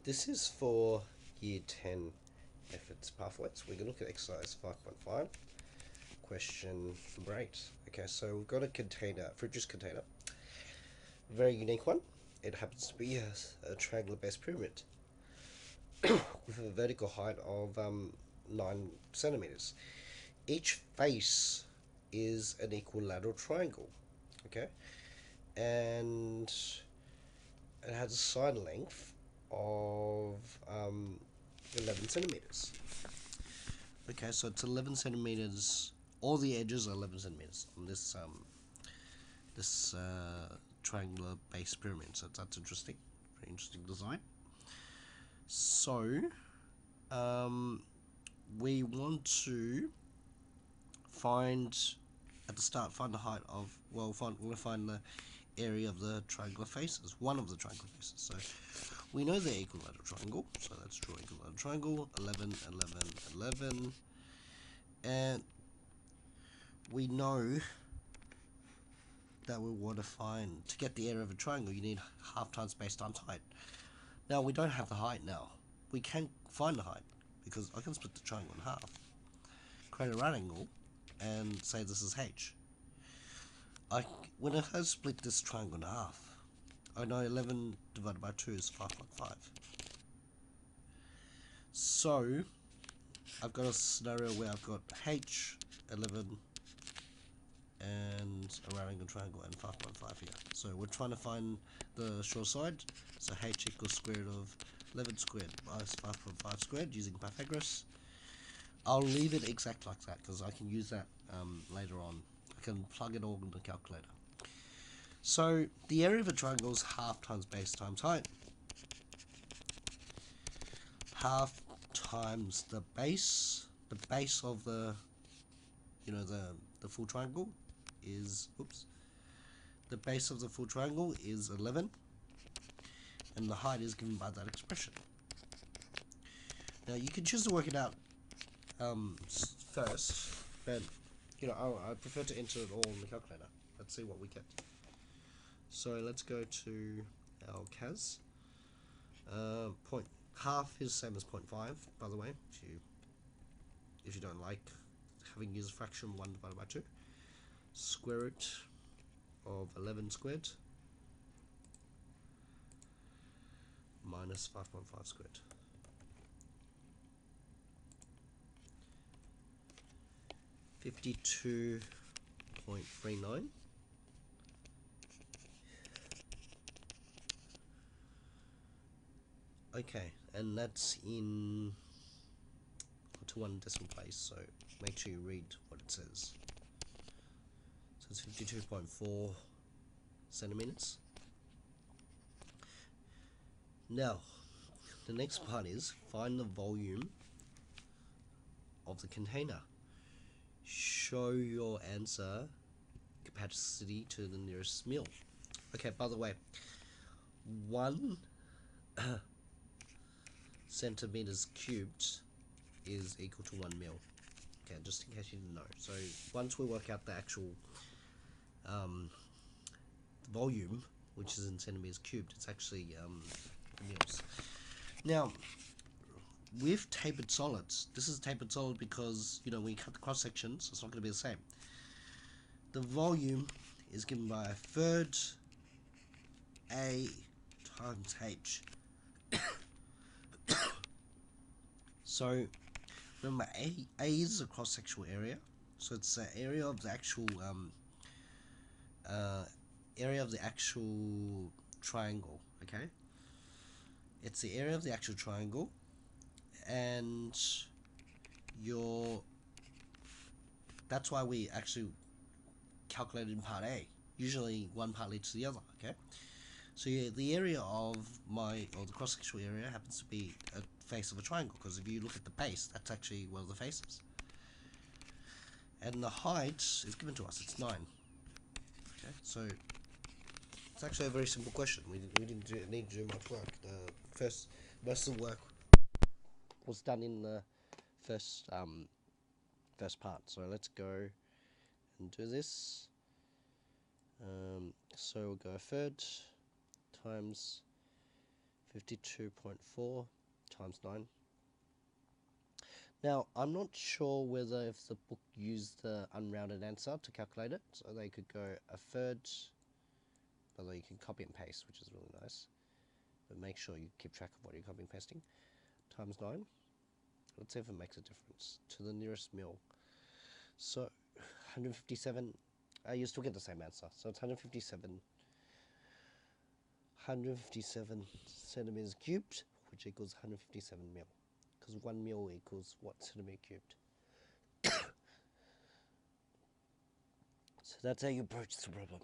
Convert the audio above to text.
This is for Year 10 Efforts Pathways. We're going to look at exercise 5.5, question number 8. Okay, so we've got a container, fruit juice container, a very unique one. It happens to be a triangular base pyramid with a vertical height of 9 centimeters. Each face is an equilateral triangle, okay, and it has a side length of 11 centimeters. Okay, so it's 11 centimeters. All the edges are 11 centimeters on this triangular base pyramid. So that's interesting. Very interesting design. So we want to find at the start find the height of we're going to find the area of the triangular faces, one of the triangular faces. So we know the equilateral triangle, so let's draw equilateral triangle, 11, 11, 11, and we know that we want to find, to get the area of a triangle, you need half times base times height. Now, we don't have the height now. We can find the height, because I can split the triangle in half, create a right angle, and say this is h. When I split this triangle in half, I know 11 divided by 2 is 5.5. So, I've got a scenario where I've got h, 11, and a right angle triangle, and 5.5 here. So we're trying to find the short side. So h equals square root of 11 squared minus 5.5 squared using Pythagoras. I'll leave it exact like that because I can use that later on. I can plug it all in the calculator. So the area of a triangle is half times base times height. Half times the base of the full triangle is, the base of the full triangle is 11, and the height is given by that expression. Now you can choose to work it out first, but I prefer to enter it all in the calculator. Let's see what we get. So let's go to our CAS. Half is the same as 0.5, by the way, if you don't like having used fraction 1 divided by 2. Square root of 11 squared minus 5.5 squared. $52.39. Okay, and that's in to one decimal place, so make sure you read what it says. So it's 52.4 centimeters. Now, the next part is find the volume of the container. Show your answer capacity to the nearest mil. Okay, by the way, 1 centimeters cubed is equal to 1 mil. Okay, just in case you didn't know. So once we work out the actual volume, which is in centimeters cubed, it's actually mils. Now, with tapered solids, this is tapered solid because when you cut the cross sections, it's not going to be the same. The volume is given by a third A times H. So remember, A is a cross-sectional area, so it's the area of the actual triangle. Okay, it's the area of the actual triangle, and that's why we actually calculated in part A. Usually one part leads to the other. Okay, so the area of the cross-sectional area happens to be a face of a triangle, because if you look at the base, that's actually one of the faces. And the height is given to us, it's 9. Okay, so it's actually a very simple question. We didn't need to do much work. Most of the work was done in the first part. So let's go and do this. So we'll go a third times 52.4 times 9. Now, I'm not sure whether if the book used the unrounded answer to calculate it, so they could go a third, although you can copy and paste, which is really nice, but make sure you keep track of what you're copying and pasting, times 9. Let's see if it makes a difference to the nearest mil. So, 157, you still get the same answer, so it's 157 centimeters cubed, which equals 157 mil, because 1 mil equals what centimeter cubed. So that's how you approach the problem.